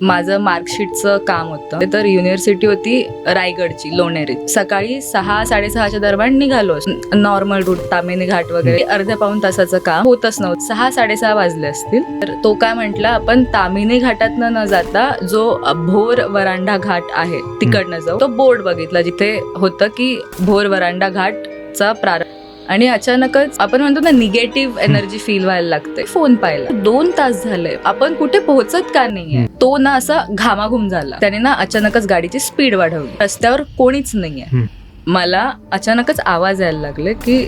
माझं मार्कशीटचं काम होतं. तर युनिव्हर्सिटी होती रायगडची, लोणेरी. सकाळी 6-6:30च्या दरम्यान निघालो. नॉर्मल रूट, तामिनी घाट वगैरे. अर्ध्या पाऊण तासाचं काम होतच नव्हतं. 6-6:30 वाजले असतील. तर तो काय म्हटला, आपण तामिनी घाटातनं न जाता जो भोर वरांडा घाट आहे तिकडनं जाऊ. तो बोर्ड बघितला जिथे होतं की भोर वरांडा घाटचा प्रारंभ. आणि अचानकच आपण म्हणतो ना, निगेटिव्ह एनर्जी फील व्हायला लागते. फोन पाहिला, 2 तास झाले, आपण कुठे पोहोचत का नाहीये. तो ना असा घामाघूम झाला. त्याने ना अचानकच गाडीची स्पीड वाढवली. रस्त्यावर कोणीच नाहीये. मला अचानकच आवाज यायला लागले की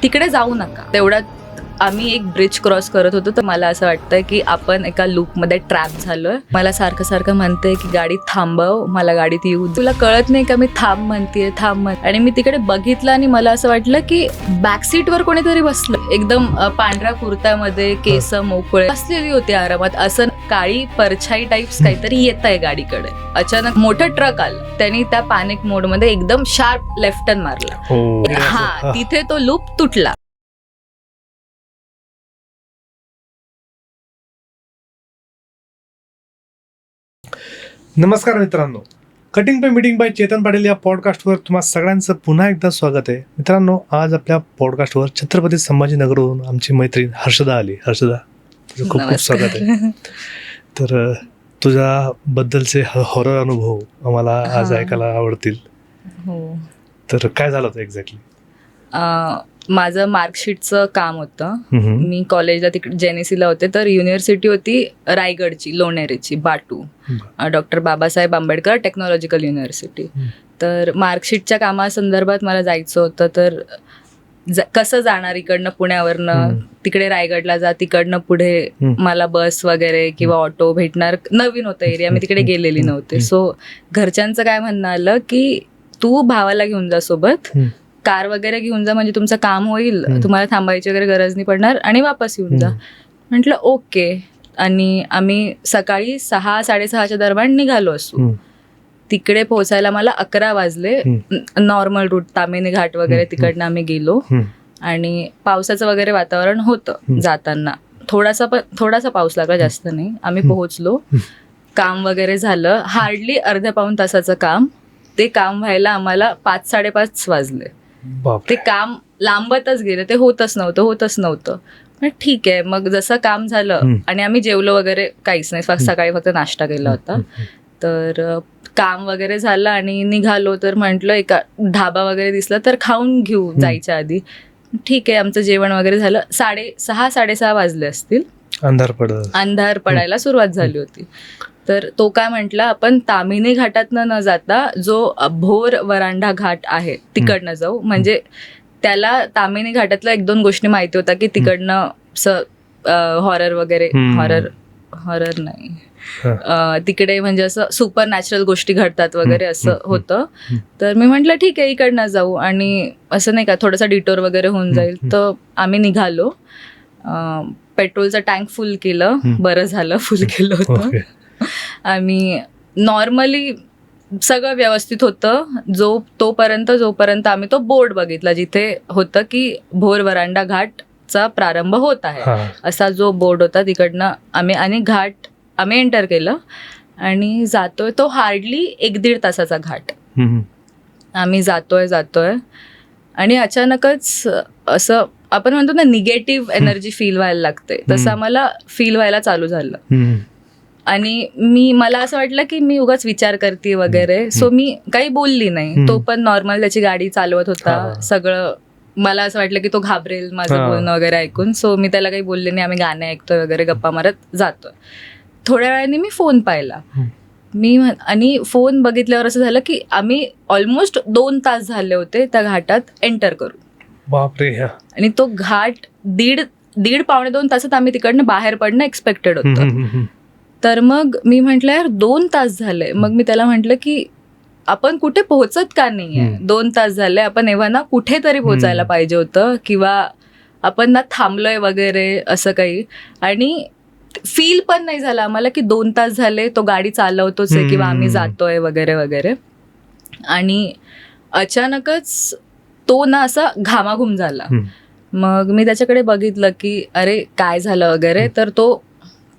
तिकडे जाऊ नका. तेवढ्यात आम्ही एक ब्रिज क्रॉस करत होतो. तर मला असं वाटतंय की आपण एका लूपमध्ये ट्रॅप झालोय. मला सारखं म्हणते की गाडी थांबव, मला गाडीत येऊ. तुला कळत नाही का मी थांब म्हणतेय, थांब. आणि मी तिकडे बघितलं आणि मला असं वाटलं की बॅक सीटवर कोणीतरी बसलं. एकदम पांढऱ्या कुर्त्यामध्ये, केस मोकळे बसलेली होती आरामात. असं काळी परछाई टाइप्स काहीतरी येत आहे गाडीकडे. अचानक मोठं ट्रक आलं. त्यांनी त्या पॅनिक मोडमध्ये एकदम शार्प लेफ्ट टर्न मारला. हा, तिथे तो लूप तुटला. नमस्कार मित्रांनो, cutting pay meeting by Chetan Patil या पॉडकास्टवर तुम्हा सगळ्यांचं पुन्हा एकदा स्वागत आहे. मित्रांनो, आज आपल्या पॉडकास्टवर छत्रपती संभाजीनगरवरून आमची मैत्रीण हर्षदा आली. हर्षदा, तुझं खूप खूप स्वागत आहे. तर तुझ्याबद्दलचे हॉरर अनुभव आम्हाला आज ऐकायला आवडतील. हो. तर काय झालं होतं एक्झॅक्टली? माझं मार्कशीटचं काम होतं. मी कॉलेजला तिकडे जेनेसीला होते. तर युनिव्हर्सिटी होती रायगडची, लोणेरीची, बाटू, doctor Babasaheb Ambedkar technological university. तर मार्कशीटच्या कामासंदर्भात मला जायचं होतं. तर कसं जाणार इकडनं पुण्यावरनं तिकडे रायगडला जा, तिकडनं पुढे मला बस वगैरे किंवा ऑटो भेटणार. नवीन होतं एरिया, मी तिकडे गेलेली नव्हते. सो घरच्यांचं काय म्हणणं आलं की तू भावाला घेऊन जा सोबत, कार वगैरे घेऊन जा, म्हणजे तुमचं काम होईल, तुम्हाला थांबायची वगैरे गरज नाही पडणार, आणि वापस येऊन जा. म्हटलं ओके. आणि आम्ही सकाळी 6-6:30च्या दरम्यान निघालो असू. तिकडे पोहोचायला मला 11 वाजले. नॉर्मल रूट, तामिनी घाट वगैरे, तिकडनं आम्ही गेलो. आणि पावसाचं वगैरे वातावरण होतं जाताना. थोडासा पाऊस लागला, जास्त नाही. आम्ही पोहोचलो, काम वगैरे झालं. हार्डली अर्ध्या पाऊण तासाचं काम. ते काम व्हायला आम्हाला 5-5:30 वाजले. ते काम लांबतच गेलं, ते होतच नव्हतं. ठीक आहे, मग जसं काम झालं आणि आम्ही जेवलो वगैरे काहीच नाही, सकाळी फक्त नाश्ता केला होता. तर काम वगैरे झालं आणि निघालो. तर म्हटलं एका ढाबा वगैरे दिसला तर खाऊन घेऊ जायच्या आधी. ठीक आहे, आमचं जेवण वगैरे झालं. 6:30 वाजले असतील. अंधार पडायला सुरुवात झाली होती. तर तो काय म्हटला, आपण तामिनी घाटातनं न जाता जो भोर वरांडा घाट आहे तिकडनं जाऊ. म्हणजे त्याला तामिनी घाटातल्या 1-2 गोष्टी माहिती होत्या की तिकडनं असं हॉरर वगैरे, हॉरर नाही, तिकडे म्हणजे असं सुपर नॅचरल गोष्टी घडतात वगैरे असं होतं. तर मी म्हटलं ठीक आहे, इकडनं जाऊ. आणि असं नाही का, थोडासा डिटोर वगैरे होऊन जाईल. तर आम्ही निघालो. पेट्रोलचं टँक फुल केलं. बरं झालं फुल केलं होतं. आम्ही नॉर्मली सगळं व्यवस्थित होतं जोपर्यंत आम्ही तो बोर्ड बघितला जिथे होतं की भोर वरांडा घाटचा प्रारंभ होत आहे, असा जो बोर्ड होता. तिकडनं आम्ही एंटर केलं आणि जातोय. तो हार्डली 1-1.5 तासाचा घाट. आम्ही जातोय आणि अचानकच असं आपण म्हणतो ना, निगेटिव्ह एनर्जी फील व्हायला लागते. तसं आम्हाला फील व्हायला चालू झालं. आणि मला असं वाटलं की मी उगाच विचार करते वगैरे. सो मी काही बोलली नाही. तो पण नॉर्मल त्याची गाडी चालवत होता. सगळं मला असं वाटलं की तो घाबरेल माझं बोलणं वगैरे ऐकून. सो मी त्याला काही बोलले नाही. आम्ही गाणे ऐकतोय वगैरे, गप्पा मारत जातोय. थोड्या वेळाने मी फोन पाहिला. आणि फोन बघितल्यावर असं झालं की आम्ही ऑलमोस्ट 2 तास झाले होते त्या घाटात एंटर करू. बापरे. आणि तो घाट दीड पावणे 2 तासात आम्ही तिकडनं बाहेर पडणं एक्सपेक्टेड होतं. तर मग मी म्हटलं यार 2 तास झाले. मग मी त्याला म्हटलं की आपण कुठे पोहोचत का नाहीये. 2 तास झाले, आपण एव्हा ना कुठेतरी पोहोचायला पाहिजे होतं, किंवा आपण ना थांबलोय वगैरे असं काही. आणि फील पण नाही झालं आम्हाला की 2 तास झाले, तो गाडी चालवतोच आहे किंवा आम्ही जातोय वगैरे वगैरे. आणि अचानकच तो ना असा घामाघूम झाला. मग मी त्याच्याकडे बघितलं की अरे काय झालं वगैरे. तर तो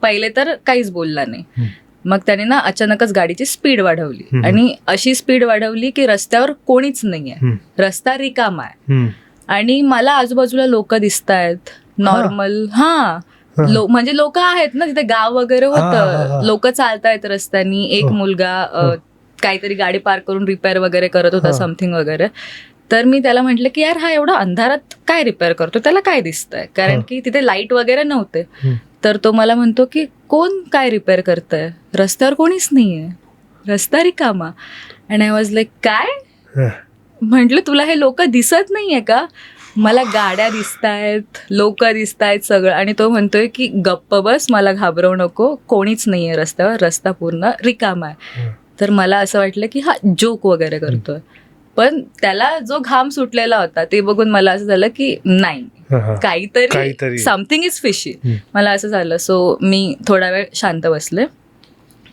पहिले तर काहीच बोलला नाही. मग त्याने ना अचानकच गाडीची स्पीड वाढवली आणि अशी स्पीड वाढवली की रस्त्यावर कोणीच नाहीये, रस्ता रिकामा आहे आणि मला आजूबाजूला लोक दिसतायत नॉर्मल. म्हणजे लोक आहेत ना तिथे, गाव वगैरे होतं, लोक चालतायत रस्त्यानी. एक मुलगा काहीतरी गाडी पार्क करून रिपेअर वगैरे करत होता, समथिंग वगैरे. तर मी त्याला म्हटलं की यार हा एवढा अंधारात काय रिपेअर करतो, त्याला काय दिसतंय, कारण की तिथे लाईट वगैरे नव्हते. तर तो मला म्हणतो की कोण काय रिपेअर करतंय, रस्त्यावर कोणीच नाहीये, रस्ता रिकामा. अँड आय वॉज लाईक काय? म्हटलं तुला हे लोक दिसत नाहीये का? मला गाड्या दिसतायत, लोक दिसतायत, सगळं. आणि तो म्हणतोय की गप्प बस, मला घाबरवू नको, कोणीच नाहीये रस्त्यावर, रस्ता पूर्ण रिकामा आहे. तर मला असं वाटलं की हा जोक वगैरे करतोय, पण त्याला जो घाम सुटलेला होता ते बघून मला असं झालं की नाही, काहीतरी समथिंग इज फिशी. मला असं झालं. सो मी थोडा वेळ शांत बसले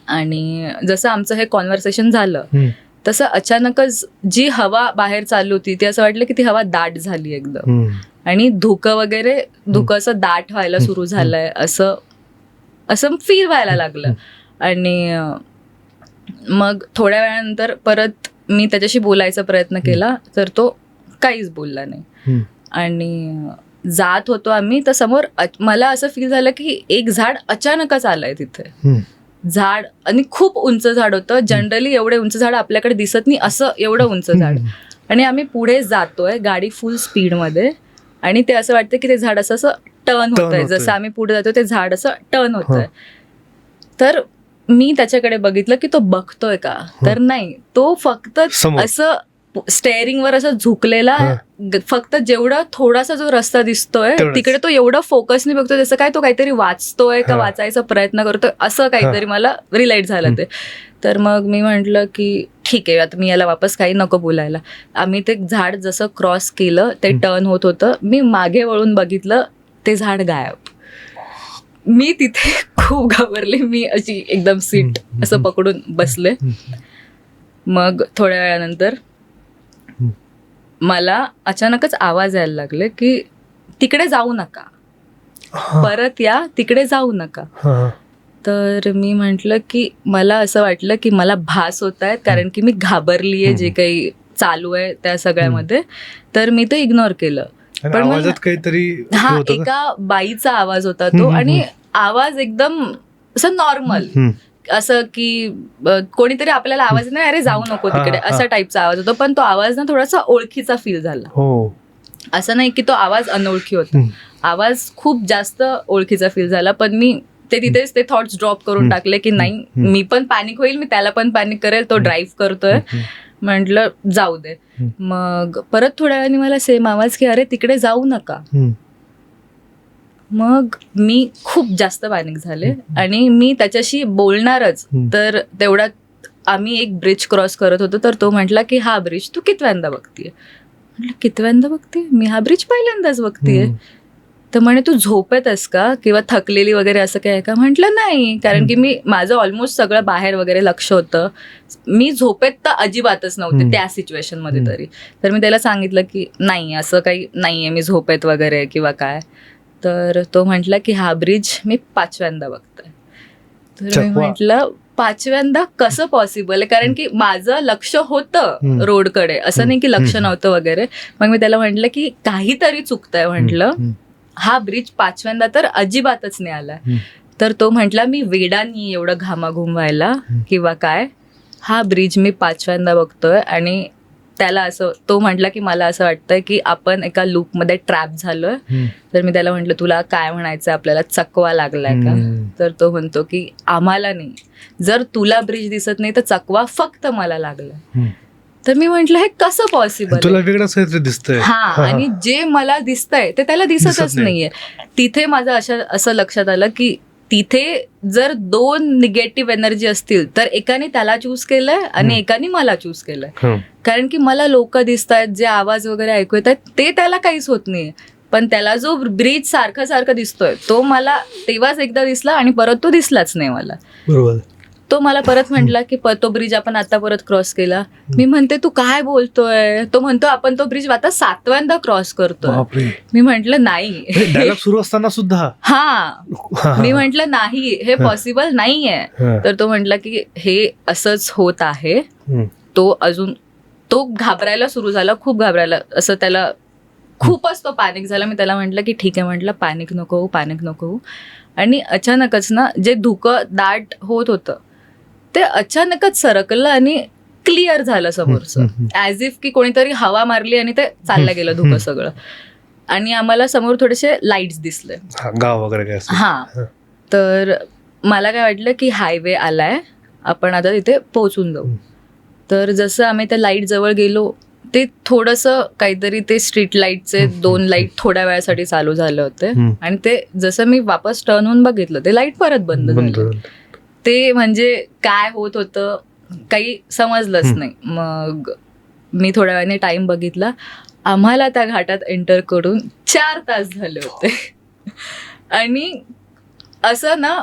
आणि जसं आमचं हे कॉन्व्हर्सेशन झालं तसं अचानकच जी हवा बाहेर चालू होती ती असं वाटलं की ती हवा दाट झाली एकदम, आणि धुकं असं दाट व्हायला सुरू झालंय, असं फील व्हायला लागलं. आणि मग थोड्या वेळानंतर परत मी त्याच्याशी बोलायचा प्रयत्न केला तर तो काहीच बोलला नाही. आणि जात होतो आम्ही तर समोर मला असं फील झालं की एक झाड अचानकच आलंय तिथे. झाड आणि खूप उंच झाड होतं. जनरली एवढे उंच झाड आपल्याकडे दिसत नाही, असं एवढं उंच झाड. आणि आम्ही पुढे जातोय गाडी फुल स्पीडमध्ये, आणि ते असं वाटतं की ते झाड असं टर्न होतंय, जसं आम्ही पुढे जातो ते झाड असं टर्न होतंय. तर मी त्याच्याकडे बघितलं की तो बघतोय का, तर नाही, तो फक्त असं स्टेअरिंगवर असं झुकलेला, फक्त जेवढा थोडासा जो रस्ता दिसतोय तिकडे तो एवढं फोकसने बघतोय, जसं काय तो काहीतरी वाचतोय का वाचायचा प्रयत्न करतोय, असं काहीतरी मला रिलेट झालं ते. तर मग मी म्हटलं की ठीक आहे, आता मी याला वापस काही नको बोलायला. आम्ही ते झाड जसं क्रॉस केलं, ते टर्न होत होतं, मी मागे वळून बघितलं, ते झाड गायब. मी तिथे खूप घाबरले. मी अशी एकदम सीट असं पकडून बसले. मग थोड्या वेळानंतर मला अचानकच आवाज यायला लागले की तिकडे जाऊ नका, परत या, तिकडे जाऊ नका. तर मी म्हटलं की मला असं वाटलं की मला भास होत आहेत, कारण की मी घाबरलीये जे काही चालू आहे त्या सगळ्यामध्ये. तर मी ते इग्नोर केलं. पण आवाजात काहीतरी एका बाईचा आवाज होता तो, आणि आवाज एकदम असं नॉर्मल, असं की कोणीतरी आपल्याला आवाज नाही, अरे जाऊ नको तिकडे, असा टाईपचा आवाज होता. पण तो आवाज ना थोडासा ओळखीचा फील झाला. असं नाही की तो आवाज अनोळखी होता, आवाज खूप जास्त ओळखीचा फील झाला. पण मी तिथेच ते थॉट्स ड्रॉप करून टाकले की नाही, मी पण पॅनिक होईल, मी त्याला पण पॅनिक करेल, तो ड्राईव्ह करतोय, म्हटलं जाऊ दे. मग परत थोड्या वेळाने मला सेम आवाज की अरे तिकडे जाऊ नका. मग मी खूप जास्त पॅनिक झाले आणि मी त्याच्याशी बोलणारच. तर तेवढ्यात आम्ही एक ब्रिज क्रॉस करत होतो, तर तो म्हटला की हा ब्रिज तू कितव्यांदा बघतीये? म्हटलं कितव्यांदा बघते? मी हा ब्रिज पहिल्यांदाच बघतीये. तर म्हणे तू झोपेतस का, किंवा थकलेली वगैरे असं काय आहे का? म्हटलं नाही, कारण की माझं ऑलमोस्ट सगळं बाहेर वगैरे लक्ष होतं, मी झोपेत तर अजिबातच नव्हते त्या सिच्युएशन मध्ये तरी. तर मी त्याला सांगितलं की नाही, असं काही नाहीये, मी झोपेत वगैरे किंवा काय. तर तो म्हटला की हा ब्रिज मी 5व्यांदा बघतोय. तर मी म्हटलं 5व्यांदा कसं पॉसिबल आहे, कारण की माझं लक्ष होतं रोडकडे, असं नाही की लक्ष नव्हतं वगैरे. मग मी त्याला म्हटलं की काहीतरी चुकतंय, म्हटलं हा ब्रिज 5व्यांदा तर अजिबातच नाही आला. तर तो म्हटला मी वेडानी एवढं घामाघूम व्हायला किंवा काय, हा ब्रिज मी 5व्यांदा बघतोय. आणि त्याला असं तो म्हटला की मला असं वाटतंय की आपण एका लूपमध्ये ट्रॅप झालोय. तर मी त्याला म्हटलं तुला काय म्हणायचं, आपल्याला चकवा लागलाय का? तर तो म्हणतो की आम्हाला नाही, जर तुला ब्रिज दिसत नाही तर चकवा फक्त मला लागलाय. तर मी म्हंटल हे कसं पॉसिबल, तुला वेगळंच काहीतरी दिसतंय. आणि जे मला दिसतंय ते त्याला दिसतच नाहीये. तिथे माझं असं लक्षात आलं की तिथे जर 2 निगेटिव्ह एनर्जी असतील तर एकाने त्याला चूज केलंय आणि एकाने मला चूज केलंय. कारण की मला लोक दिसतायत, जे आवाज वगैरे ऐकू येत आहेत ते त्याला काहीच होत नाहीये, पण त्याला जो ब्रिज सारखा दिसतोय तो मला तेव्हाच एकदा दिसला आणि परत तो दिसलाच नाही मला. बरोबर. तो मला परत म्हटला की तो ब्रिज आपण आता परत क्रॉस केला. मी म्हणते तू काय बोलतोय? तो म्हणतो आपण तो ब्रिज आता 7व्यांदा क्रॉस करतोय. बापरे. मी म्हंटल नाही. डायलॉग सुरू असताना सुद्धा मी म्हंटल नाही, हे पॉसिबल नाहीये. तर तो म्हटला की हे असंच होत आहे. तो घाबरायला सुरू झाला, खूप घाबरायला, असं त्याला खूपच तो पॅनिक झाला. मी त्याला म्हटलं की ठीक आहे, म्हटलं पॅनिक नको होऊ. आणि अचानकच ना जे धुकं दाट होत होतं ते अचानकच सरकलं आणि क्लिअर झालं समोरचं, ॲज इफ की कोणीतरी हवा मारली आणि ते चाललं गेलं धुकं सगळं. आणि आम्हाला समोर थोडेसे लाईट्स दिसले, गाव वगैरे काय. हां, तर मला काय वाटलं की हायवे आलाय, आपण आता तिथे पोहोचून जाऊ. तर जसं आम्ही त्या लाईट जवळ गेलो, ते थोडंसं काहीतरी ते स्ट्रीट लाईटचे 2 लाईट थोड्या वेळासाठी चालू झाले होते. आणि ते जसं मी वापस टर्न होऊन बघितलं, ते लाईट परत बंद झालं. ते म्हणजे काय होत होतं काही समजलंच नाही. मग मी थोड्या वेळाने टाइम बघितला, आम्हाला त्या घाटात एंटर करून 4 तास झाले होते. आणि असं ना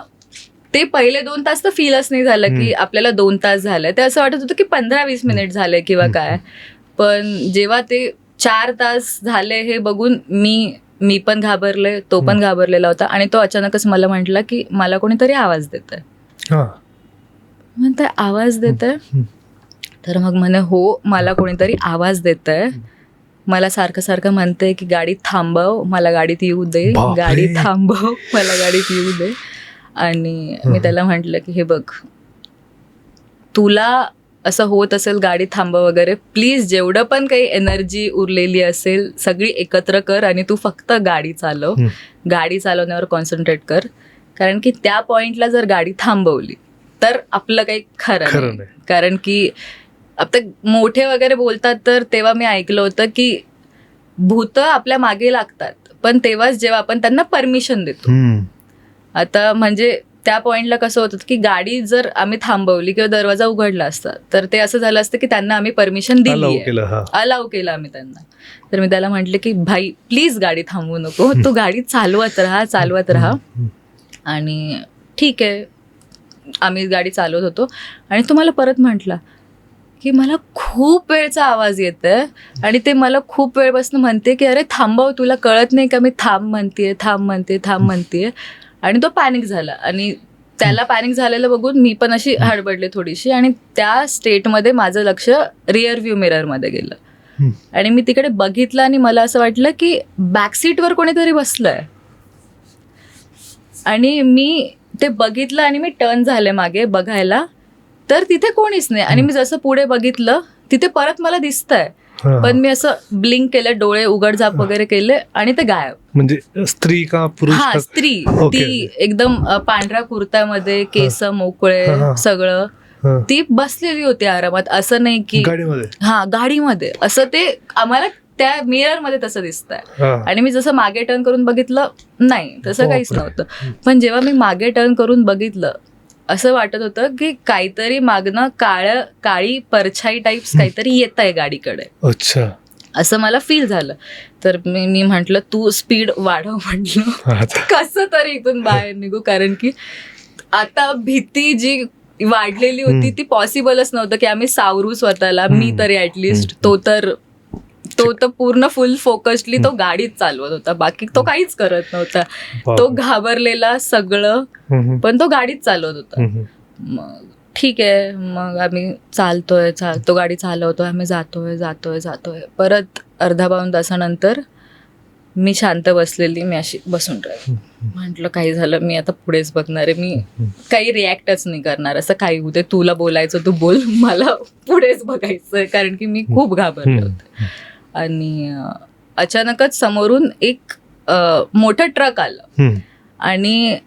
ते पहिले 2 तास तर फीलच नाही झालं की आपल्याला 2 तास झाले. ते असं वाटत होतं की 15-20 मिनिट झाले किंवा काय. पण जेव्हा ते 4 तास झाले हे बघून मी पण घाबरले, तो पण घाबरलेला होता. आणि तो अचानकच मला म्हटला की मला कोणीतरी आवाज देतंय. म्हणते आवाज देतंय? तर मग म्हणे हो, मला कोणीतरी आवाज देतंय. मला सारखं म्हणते की गाडी थांबव, मला गाडीत येऊ दे, गाडी थांबव, मला गाडीत येऊ दे. आणि मी त्याला म्हटलं की हे बघ, तुला असं होत असेल गाडी थांबव वगैरे, प्लीज जेवढं पण काही एनर्जी उरलेली असेल सगळी एकत्र कर आणि तू फक्त गाडी चालव. गाडी चालवण्यावर कॉन्सन्ट्रेट कर. कारण की त्या पॉइंटला जर गाडी थांबवली तर आपलं काही खरं नाही. कारण की आता मोठे वगैरे बोलतात, तर तेव्हा मी ऐकलं होतं की भूत आपल्या मागे लागतात, पण तेव्हाच जेव्हा आपण त्यांना परमिशन देतो. आता म्हणजे त्या पॉइंटला कसं होतं की गाडी जर आम्ही थांबवली किंवा दरवाजा उघडला असता तर ते असं झालं असतं की त्यांना आम्ही परमिशन दिली, अलाव केलं आम्ही त्यांना. तर मी त्याला म्हटलं की भाई प्लीज गाडी थांबवू नको, तू गाडी चालवत राहा. आणि ठीक आहे, आम्ही गाडी चालवत होतो. आणि तो मला परत म्हटला की मला खूप वेळचा आवाज येतोय आणि ते मला खूप वेळपासून म्हणते की अरे थांबव, तुला कळत नाही का मी थांब म्हणतेय. आणि तो पॅनिक झाला. आणि त्याला पॅनिक झालेलं बघून मी पण अशी हडबडले थोडीशी. आणि त्या स्टेटमध्ये माझं लक्ष रिअर व्ह्यू मिररमध्ये गेलं. आणि मी तिकडे बघितलं आणि मला असं वाटलं की बॅकसीटवर कोणीतरी बसलंय. आणि मी ते बघितलं आणि मी टर्न झाले मागे बघायला, तर तिथे कोणीच नाही. आणि मी जसं पुढे बघितलं तिथे परत मला दिसतंय, पण मी असं ब्लिंक केलं, डोळे उघडझाप वगैरे केले आणि ते गायब. म्हणजे स्त्री का पुरुष? हा, स्त्री. ती एकदम पांढऱ्या कुर्त्यामध्ये, केस मोकळे सगळं, ती बसलेली होती आरामात. असं नाही की गाडीमध्ये असं ते आम्हाला त्या मिरर मध्ये तसं दिसतंय. आणि मी जसं मागे टर्न करून बघितलं, नाही तसं काहीच नव्हतं. पण जेव्हा मी मागे टर्न करून बघितलं, असं वाटत होतं की काहीतरी मागनं काळी परछाई टाईप्स काहीतरी येत आहे गाडीकडे. अच्छा, असं मला फील झालं. तर मी म्हटलं तू स्पीड वाढव, म्हटलं कसं तरी इथून बाहेर निघू. कारण की आता भीती जी वाढलेली होती ती पॉसिबलच नव्हतं की आम्ही सावरू स्वतःला. मी तरी ऍटलिस्ट, तो तर पूर्ण फुल फोकस्डली तो गाडीच चालवत होता, बाकी तो काहीच करत नव्हता. तो घाबरलेला सगळं, पण तो गाडीच चालवत होता. मग ठीक आहे, मग आम्ही चालतो, गाडी चालवतोय, आम्ही जातोय. परत अर्धा पाऊण तासानंतर मी शांत बसलेली, मी अशी बसून राहिली. म्हटलं काही झालं, मी आता पुढेच बघणार आहे, मी काही रिॲक्टच नाही करणार. असं काही होते, तुला बोलायचं तू बोल, मला पुढेच बघायचंय. कारण की मी खूप घाबरले होते. आणि अचानकच समोरून एक मोठं ट्रक आलं आणि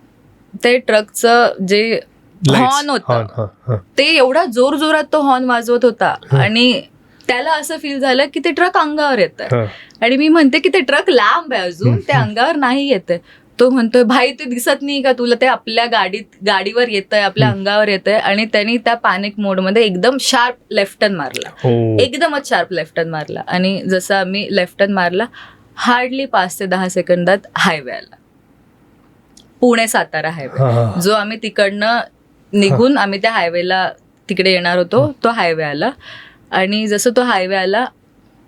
ते ट्रकचं जे हॉर्न होतं ते एवढा जोरात तो हॉर्न वाजवत होता. आणि त्याला असं फील झालं की ते ट्रक अंगावर येत आहे. आणि मी म्हणते की ते ट्रक लांब आहे अजून, ते अंगावर नाही येते. तो म्हणतोय भाई ते दिसत नाही का तुला, ते आपल्या गाडीवर येतंय, आपल्या अंगावर येतंय. आणि त्यांनी त्या पॅनिक मोडमध्ये एकदम शार्प लेफ्ट टर्न मारला, एकदमच शार्प लेफ्ट टर्न मारला. आणि जसं आम्ही लेफ्ट टर्न मारला, हार्डली 5 ते 10 सेकंदात हायवे आला, पुणे सातारा हायवे. जो आम्ही तिकडनं निघून आम्ही त्या हायवेला तिकडे येणार होतो. तो हायवे आला आणि जसं तो हायवे आला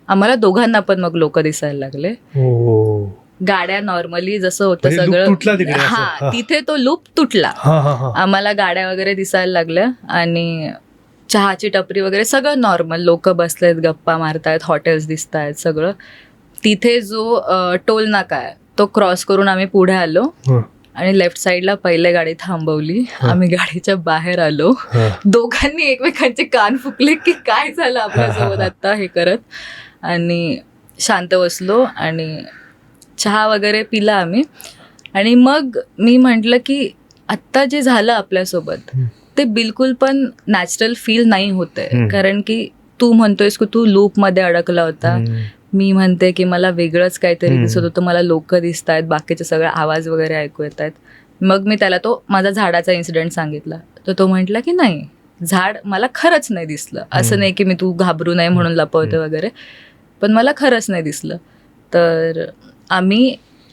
आम्हाला दोघांना पण मग लोक दिसायला लागले. ओ. गाड्या नॉर्मली जसं होतं म्हणजे loop सगळं तुटला तिकडे असं. हा तिथे तो लूप तुटला. हा हा हा. आम्हाला गाड्या वगैरे दिसायला लागल्या आणि चहाची टपरी वगैरे सगळं नॉर्मल, लोक बसलेत, गप्पा मारतायत, हॉटेल्स दिसत आहेत सगळं. तिथे जो टोल नाका आहे तो क्रॉस करून आम्ही पुढे आलो हं. आणि लेफ्ट साईडला पहिले गाडी थांबवली. आम्ही गाडीच्या बाहेर आलो. हं. दोघांनी एकमेकांचे कान फुकले की काय झालं आपल्यासोबत आता हे करत, आणि शांत बसलो आणि चहा वगैरे पिला आम्ही. आणि मग मी म्हटलं की आत्ता जे झालं आपल्यासोबत ते बिलकुल पण नॅचरल फील नाही होतंय. कारण की तू म्हणतोयस की तू लूपमध्ये अडकला होता, मी म्हणते की मला वेगळंच काहीतरी दिसत होतं, मला लोक दिसत आहेत, बाकीचे सगळे आवाज वगैरे ऐकू येत आहेत. मग मी त्याला तो माझा झाडाचा इन्सिडेंट सांगितला तर तो म्हटला की नाही, झाड मला खरंच नाही दिसलं. असं नाही की मी तू घाबरू नये म्हणून लपवते वगैरे, पण मला खरंच नाही दिसलं. तर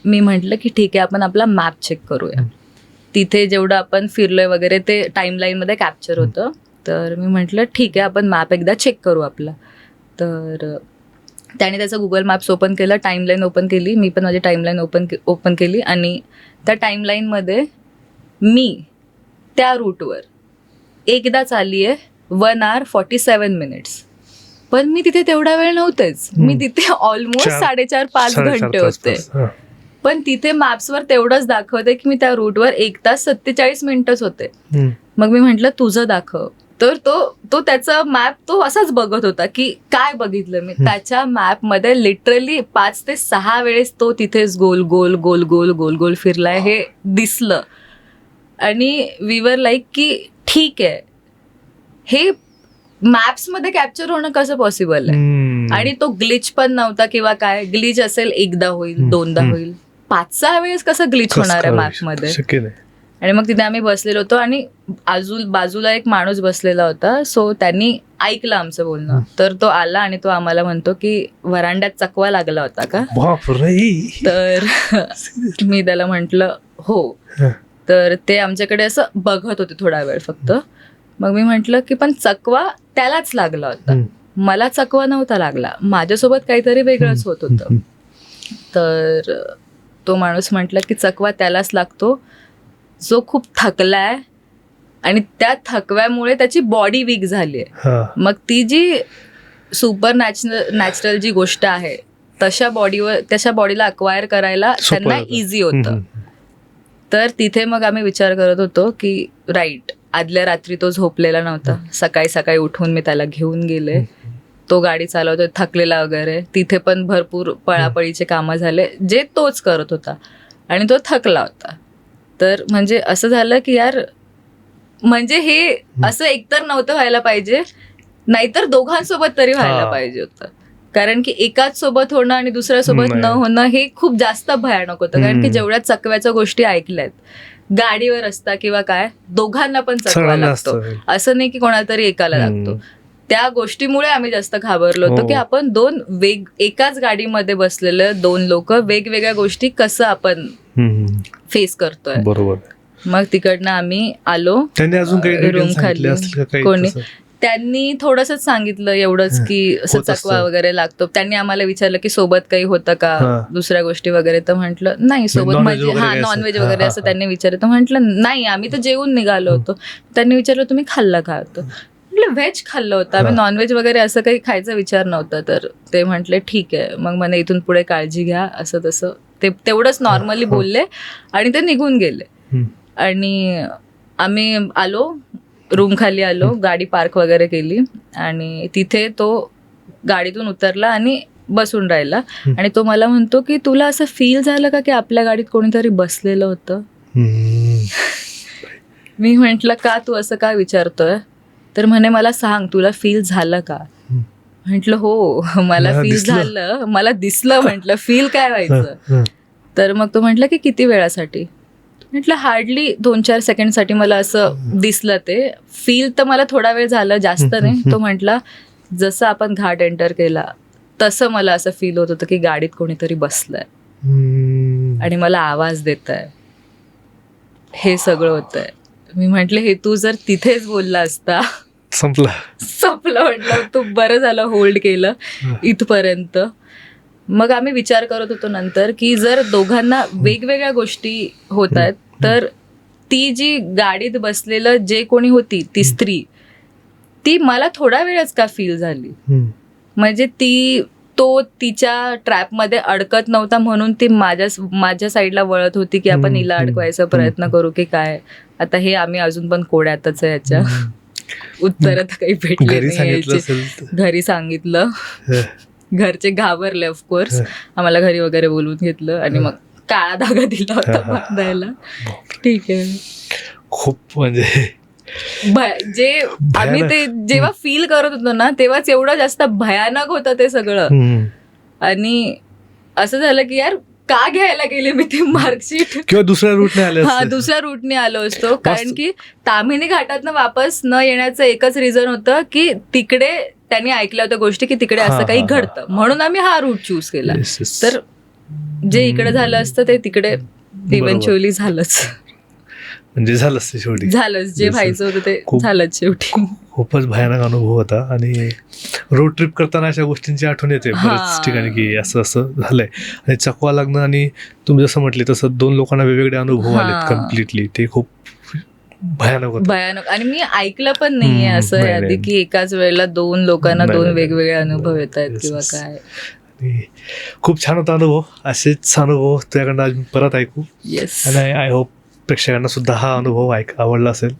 मी म्हटलं की ठीक आहे, आपण आपला मॅप चेक करूया. तिथे जेवढं आपण फिरलोय वगैरे ते टाईमलाईनमध्ये कॅप्चर होतं. तर मी म्हटलं ठीक आहे, आपण मॅप एकदा चेक करू आपला. तर त्याने त्याचं गुगल मॅप्स ओपन केलं, टाईमलाईन ओपन केली, मी पण माझी टाईमलाईन ओपन केली आणि त्या टाईमलाईनमध्ये मी त्या रूटवर एकदाच आली आहे 1 hour 47 minutes. पण मी तिथे तेवढा वेळ नव्हतेच. मी तिथे ऑलमोस्ट 4.5-5 घंटे होते. पण तिथे मॅप्सवर तेवढंच दाखवते की मी त्या रूटवर 1 तास 47 मिनिटच होते. मग मी म्हटलं तुझं दाखव. तर तो त्याचा मॅप तो असाच बघत होता की काय बघितलं मी. त्याच्या मॅपमध्ये लिटरली 5 ते 6 वेळेस तो तिथेच गोल गोल गोल गोल गोल गोल फिरलाय हे दिसलं. आणि वी वर लाईक की ठीक आहे, हे मॅप्समध्ये कॅप्चर होणं कसं पॉसिबल आहे. आणि तो ग्लिच पण नव्हता किंवा काय. ग्लिच असेल एकदा होईल, दोनदा होईल, 5-6 वेळेस कसं ग्लिच होणार आहे मॅपमध्ये. आणि मग तिथे आम्ही बसलेलो होतो आणि बाजूला एक माणूस बसलेला होता. सो त्यांनी ऐकलं आमचं बोलणं. तर तो आला आणि तो आम्हाला म्हणतो की व्हरांड्यात चकवा लागला होता का. तर मी त्याला म्हटलं हो. तर ते आमच्याकडे असं बघत होते थोडा वेळ फक्त. मग मी म्हटलं की पण चकवा त्यालाच लागला होता, मला चकवा नव्हता लागला, माझ्यासोबत काहीतरी वेगळंच होत होतं. तर तो माणूस म्हटला की चकवा त्यालाच लागतो जो खूप थकलाय आणि त्या थकव्यामुळे त्याची बॉडी वीक झाली आहे. मग ती जी सुपर नॅचरल जी गोष्ट आहे तशा बॉडीला अक्वायर करायला त्यांना इझी होतं. तर तिथे मग आम्ही विचार करत होतो की राईट, आदल्या रात्री तो झोपलेला नव्हता, सकाळी उठून मी त्याला घेऊन गेले, तो गाडी चालवतो थकलेला वगैरे. तिथे पण भरपूर पळापळीचे कामं झाले जे तोच करत होता आणि तो थकला होता. तर म्हणजे असं झालं की यार, म्हणजे हे असं एकतर नव्हतं व्हायला पाहिजे, नाहीतर दोघांसोबत तरी व्हायला पाहिजे होतं. कारण की एकाच सोबत होणं आणि दुसऱ्यासोबत न होणं हे खूप जास्त भयानक होतं. कारण की जेवढ्या चकव्याच्या गोष्टी ऐकल्यात, गाडीवर असता किंवा काय, दोघांना पण चकवा लागतो, असं नाही की कोणाला तरी एकाला लागतो. त्या गोष्टीमुळे आम्ही जास्त घाबरलो होतो की आपण एकाच गाडीमध्ये बसलेले 2 लोक वेगवेगळ्या गोष्टी कसं आपण फेस करतोय. बरोबर. मग तिकडनं आम्ही आलो रूम खाली. कोणी त्यांनी थोडंसंच सांगितलं एवढंच की असं चकवा वगैरे लागतो. त्यांनी आम्हाला विचारलं की सोबत काही होतं का, दुसऱ्या गोष्टी वगैरे. तर म्हटलं नाही सोबत माझी नॉनव्हेज वगैरे असं त्यांनी विचारलं. तर म्हटलं नाही, आम्ही तर जेवून निघालो होतो. त्यांनी विचारलं तुम्ही खाल्लं का होतं. म्हटलं व्हेज खाल्लं होतं आम्ही, नॉनव्हेज वगैरे असं काही खायचा विचार नव्हता. तर ते म्हटले ठीक आहे, मग मला इथून पुढे काळजी घ्या असं तसं. ते तेवढंच नॉर्मली बोलले आणि ते निघून गेले. आणि आम्ही आलो, रूम खाली आलो, गाडी पार्क वगैरे केली आणि तिथे तो गाडीतून उतरला आणि बसून राहिला. आणि तो मला म्हणतो की तुला असं फील झालं का की आपल्या गाडीत कोणीतरी बसलेलं होतं. मी म्हटलं का, तू असं का विचारतोय. तर म्हणे मला सांग तुला फील झालं का. म्हटलं हो मला फील झालं, मला दिसलं. म्हटलं फील काय व्हायचं. तर मग तो म्हटलं की किती वेळासाठी. म्हटलं हार्डली 2-4 सेकंडसाठी मला असं दिसलं. ते फील तर मला थोडा वेळ झालं, जास्त नाही. तो म्हटला जसं आपण घाट एंटर केला तसं मला असं फील होत होतं की गाडीत कोणीतरी बसलंय आणि मला आवाज देत आहे, हे सगळं होतंय. मी म्हटले हे तू जर तिथेच बोलला असता संपलं म्हटलं, तू बरं झालं होल्ड केलं इथपर्यंत. मग आम्ही विचार करत होतो नंतर की जर दोघांना वेगवेगळ्या गोष्टी होत आहेत तर ती जी गाडीत बसलेलं जे कोणी होती ती स्त्री, ती मला थोडा वेळच का फील झाली. म्हणजे तो तिच्या ट्रॅपमध्ये अडकत नव्हता म्हणून ती माझ्या साईडला वळत होती की आपण हिला अडकवायचा प्रयत्न करू की काय. आता हे आम्ही अजून पण कोड्यातच आहे याच्या. उत्तर तर काही भेटले नाही. घरी सांगितलं, घरचे घाबरले ऑफकोर्स. आम्हाला घरी वगैरे बोलवून घेतलं आणि मग काळा धागा दिला होता बांधायला. ठीक आहे. खूप म्हणजे जे आम्ही ते जेव्हा फील करत होतो ना तेव्हाच एवढं जास्त भयानक होतं ते सगळं. आणि असं झालं की यार का घ्यायला गेले मी ती मार्कशीट, किंवा दुसऱ्या रूटने आले. हा, दुसऱ्या रूटने आलो असतो. कारण की ताम्हिणी घाटातनं वापस न येण्याचं एकच रिझन होतं की तिकडे त्यांनी ऐकल्या होत्या गोष्टी की तिकडे असं काही घडतं, म्हणून आम्ही हा रूट चूज केला. तर जे इकडे झालं असतं ते तिकडे इव्हेंच्युअली झालंच. म्हणजे झालंच शेवटी, झालंच जे व्हायचं होतं ते झालंच शेवटी. खूपच भयानक अनुभव होता. आणि रोड ट्रिप करताना अशा गोष्टींची आठवण येते बऱ्याच ठिकाणी की असं असं झालंय. आणि चकवा लागणं आणि तुम्ही जसं म्हटले तसं 2 लोकांना वेगवेगळे अनुभव आलेत कम्प्लिटली, ते खूप भयानक होतं. भयानक. आणि मी ऐकलं पण नाहीये असं आधी की एकाच वेळेला 2 लोकांना 2 वेगवेगळे अनुभव येत आहेत किंवा काय. खूप छान होता अनुभव. असेच अनुभव तुझ्याकडनं आज परत ऐकू. येस. आणि आय होप प्रेक्षकांना सुद्धा हा अनुभव आवडला असेल.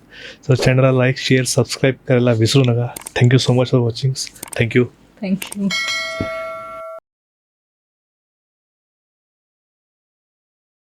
तर चॅनलला लाईक, शेअर, सबस्क्राईब करायला विसरू नका. Thank you so much for watching. Thank you.